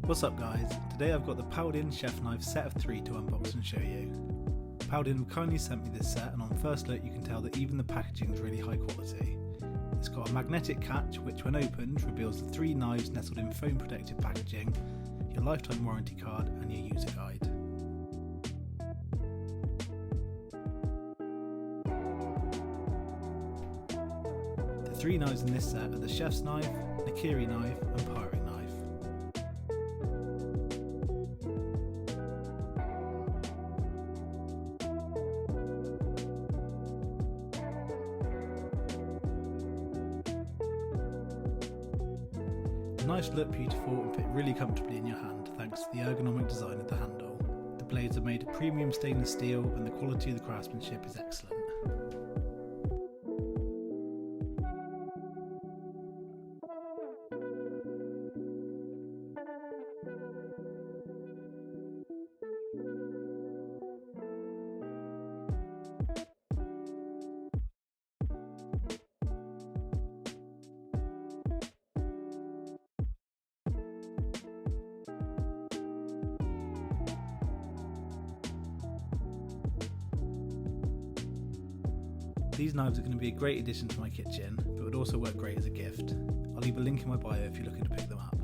What's up guys, today I've got the Paudin chef knife set of 3 to unbox and show you. Paudin kindly sent me this set, and on first look you can tell that even the packaging is really high quality. It's got a magnetic catch which when opened reveals the 3 knives nestled in foam protective packaging, your lifetime warranty card and your user guide. The 3 knives in this set are the chef's knife, Nakiri knife and Paudin knife. The knives look beautiful and fit really comfortably in your hand thanks to the ergonomic design of the handle. The blades are made of premium stainless steel and the quality of the craftsmanship is excellent. These knives are going to be a great addition to my kitchen, but would also work great as a gift. I'll leave a link in my bio if you're looking to pick them up.